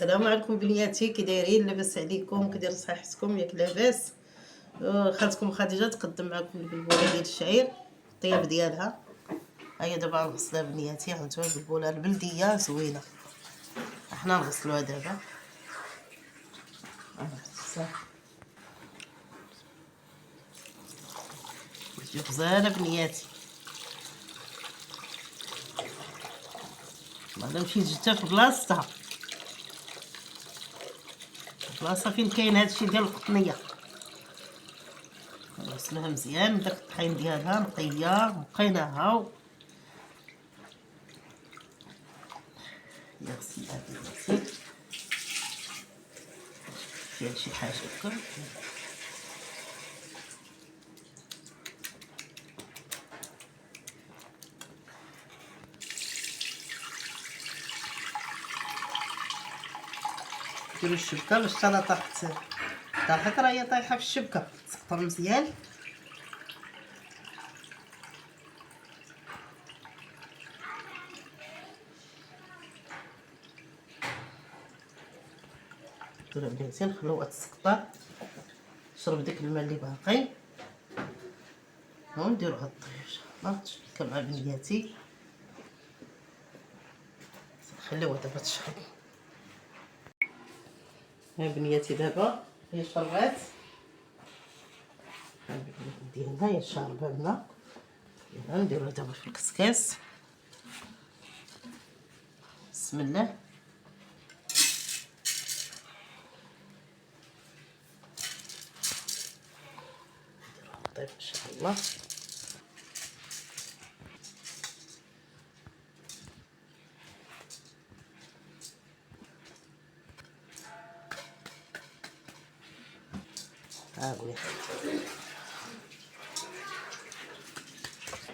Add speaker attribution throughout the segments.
Speaker 1: السلام عليكم بنياتي، كي دايرين؟ لاباس عليكم؟ كي داير صحتكم؟ ياك لاباس؟ خالتكم خديجه تقدم معكم البلبوله ديال الشعير الطياب ديالها. هيا دابا غنغسلها بنياتي. هانتوما البلبوله البلديه زوينه، حنا نغسلوها دابا. تجي غزاله بنياتي. بعدا مشيت جبتها في بلاصتها، البلاصه فين كاين هادشي ديال القطنيه. غسلها مزيان من داك الطحين ديالها، نقيه نقيناها يا غسلها بنياتي. فيها شي حاجه هكا. ديرو الشبكه باش حتى طاحت راهي طايحه في الشبكه، تسقطر مزيان. ديرها بنياتي، نخلوها تسقطر تشرب داك الماء اللي باقي. ونديرو هاد الطيب ان شاء الله تشبكه مع بنياتي. نخليوها دابا تشرب. ها بنياتي دابا هي شربات. ديالنا هي شاربه الماء. نديروها دابا في الكسكاس. بسم الله. طيب ان شاء الله.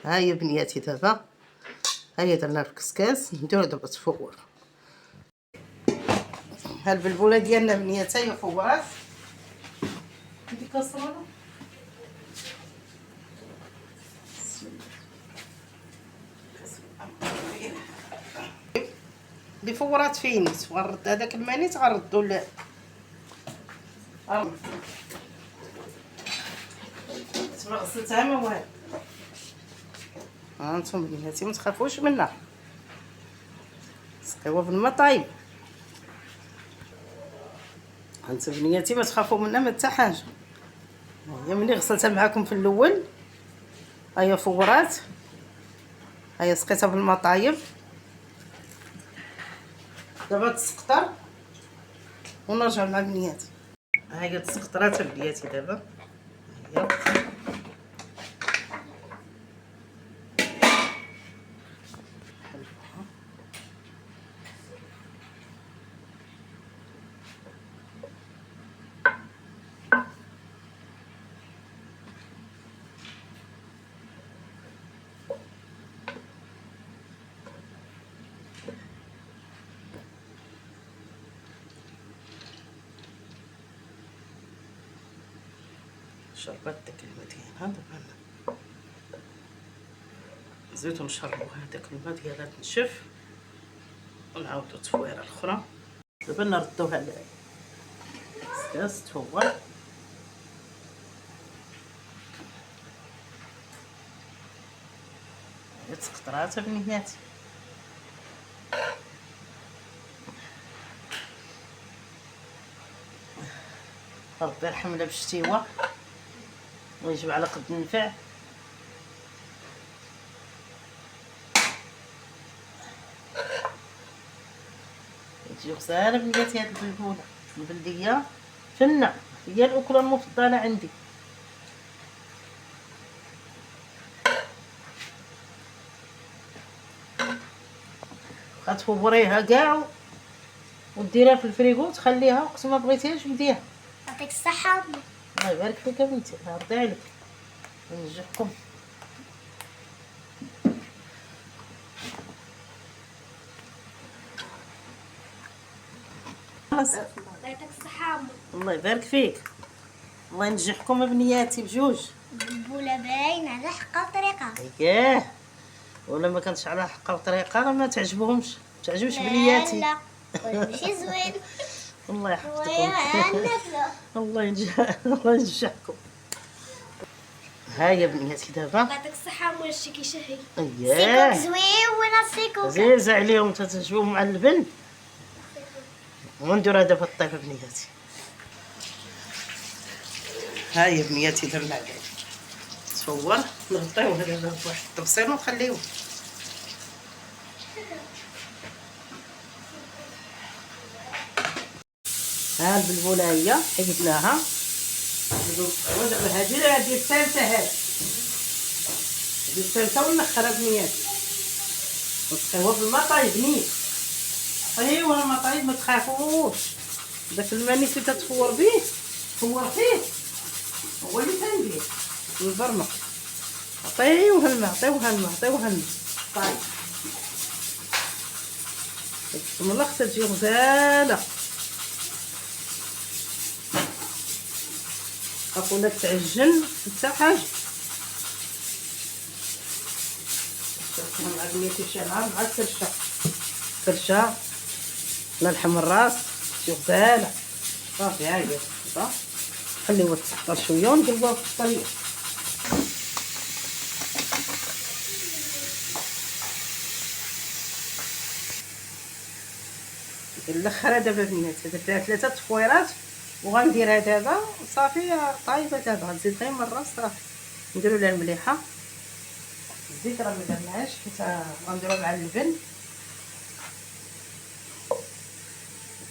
Speaker 1: ها هي بنياتي دابا، ها هي درناها في الكسكاس. نديرو دابا تفور. ها البلبوله ديالنا بنياتها هي فورات. ديك كاسرونه اللي فورات فينيت، وغنرد هذاك المانيت غنردو تما غسلتها ما والو. هانتوما بناتي ما تخافوش منها، سقيوها في الماء طايب. هانتوما بنياتي ما تخافوا منها ما حتى حاجه. هي ملي غسلتها معكم في الاول هي فورات، هي سقيتها في الماء طايب. دابا تسقطر ونرجع مع بنياتي. ها هي تسقطرات بنياتي دابا. هي شربت داك الماء ديالها. دابا زيدو نشربو هداك الماء ديالها تنشف ونعاودو تفويره الاخرى. دابا نردوها للكسكاس تفور. هي تسقطرات بنياتي. ربي يرحمنا بالشتيوه ويجب على قد النفع. تجي غزاله بنياتي هاد البلبوله البلديه فنه، هي الاكله المفضله عندي. غتفوريها كاع وديرها في الفريغو تخليها وقت ما بغيتيهاش بديها.
Speaker 2: يعطيك الصحة.
Speaker 1: الله يبارك فيك يا بنتي، الله يرضي عليك وينجحكم. خلاص
Speaker 2: يعطيك الصحة.
Speaker 1: الله يبارك فيك، الله ينجحكم بنياتي بجوج.
Speaker 2: البلبولة باين على حقها وطريقة.
Speaker 1: اييه، ولا ما كانتش على حقها وطريقه راه ما تعجبهمش، ما تعجبش بنياتي.
Speaker 2: لا ماشي زوين.
Speaker 1: الله يحفظكم.
Speaker 2: ناكلو.
Speaker 1: الله ينجحكم. ها يا بنياتي دابا.
Speaker 2: يعطيك الصحة مولاش كيشهي.
Speaker 1: اييه
Speaker 2: سيكوك زويونة سيكوك.
Speaker 1: زيز عليهم تتجبوهم مع اللبن. ونديرها دابا الطيب بنياتي. ها يا بنياتي درنا عليه تصور نغطيوه دابا بواحد الطبسيل ونخليوه. ها البلبوله هي حيدناها. ودابا هادي الثالثه هادي الثالثه ونخرها بنياتي وتخيوها في الماء طايب نيت. ايوا الماء طايب ما تخافوش. داك الماء اللي تتفور به فور فيه هو اللي تندير البرمه. عطيوها الماء عطيوها الماء عطيوها الماء طيب. بسم الله خصها تجي غزاله. ولا تعجن حتى حاجه. مع بنيتي شعرها مع الكرشه لا لحم الراس شي غزاله. صافي ها هي صافي خليوها تسحر شويه ونقلبوها في الطريق. نلخرها دابا بنياتي درتها 3 تفويرات وغنديرها دابا صافي طايبه. دابا غنزيد غير مره صافي نديرو لها المليحه. الزيت راه مدرناهاش حيت غنديروها مع اللبن.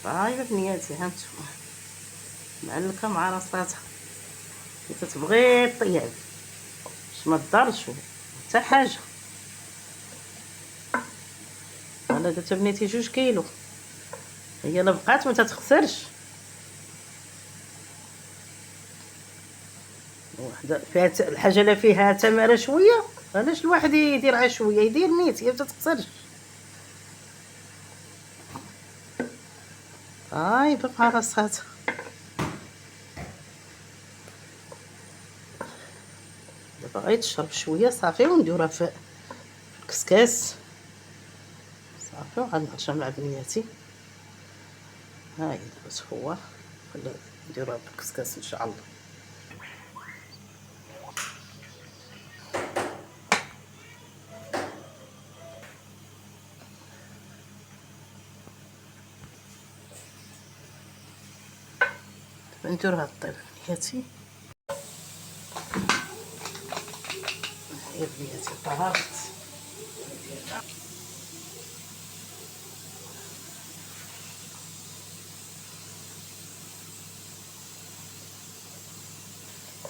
Speaker 1: طايبه بنياتي ها نتوما معلكه مع راساتها اللي تتبغي طياب باش ما تضرش حتى حاجه. انا درت بنيتي 2 كيلو. هي لا بقات ما تتخسرش. وحده فيها الحاجه لا فيها تماره شويه. علاش الواحد يديرها شويه يدير نيت هي ما تتخسرش. طايبه مع راساتها. دابا غير تشرب شويه صافي ونديروها في الكسكاس صافي وغنخرجها مع بنياتي. ها هي دابا تفور نديروها في الكسكاس ان شاء الله. نديروها الطيب بنياتي. يا بنياتي طهرت.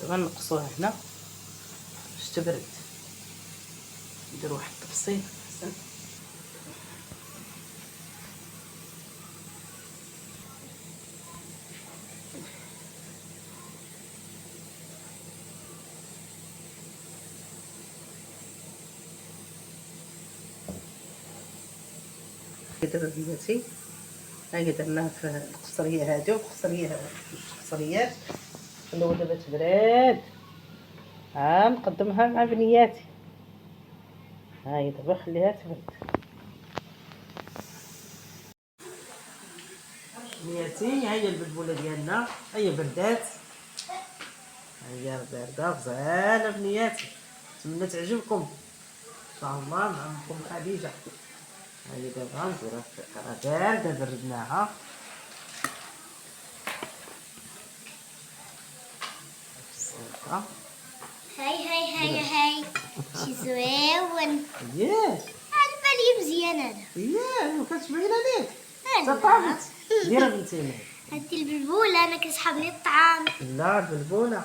Speaker 1: دابا نقصوها هنا باش تبرد. ندير واحد التبسيط احسن. دابا بنياتي ها هي درناها في القصريه هادي والقصريه جوج قصريات. خلوها دابا تبرد. ها نقدمها مع بنياتي. ها هي دابا خليها تبرد. بنياتي ها هي البلبوله ديالنا ها هي بردات. ها هي بارده غزاله بنياتي. نتمنى تعجبكم ان شاء الله مع امكم خديجه. ها هي دابا نديروها راه بارده بردناها.
Speaker 2: هاي شي زوين.
Speaker 1: ياه
Speaker 2: على بالي مزيان انا.
Speaker 1: ياه ما كانتش باينه ليك.
Speaker 2: لا.
Speaker 1: طابت ديرها بنتي.
Speaker 2: هادي البلبولة انا كتسحبني الطعام.
Speaker 1: لا البلبوله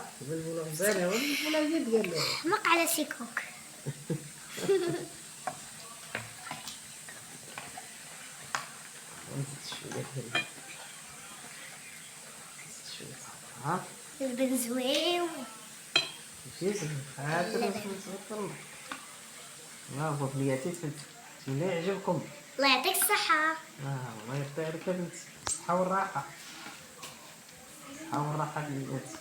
Speaker 1: غزاله والبلبوله هي ديال
Speaker 2: حمق على سيكوك.
Speaker 1: ها
Speaker 2: البن زوين.
Speaker 1: هو بنياتي تمنى يعجبكم.
Speaker 2: الله يعطيك الصحة.
Speaker 1: الله يرضي عليك يا بنتي. الصحة والراحة. الصحة والراحة بنياتي.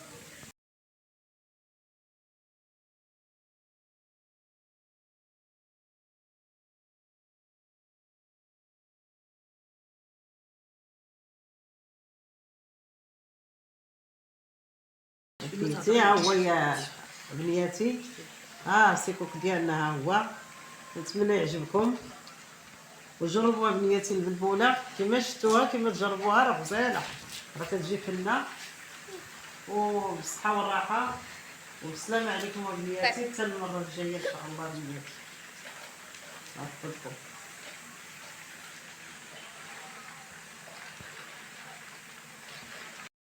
Speaker 1: بنيتي. ها هو يا بنياتي، سيكوك ديالنا ها هو. نتمنى يعجبكم وجربوها بنياتي البلبوله كما شفتوها، كما تجربوها راه غزاله، راه كتجي فنه وبالصحه والراحه. والسلام عليكم بنياتي، حتى المره الجايه ان شاء الله بنياتي. عفوكم.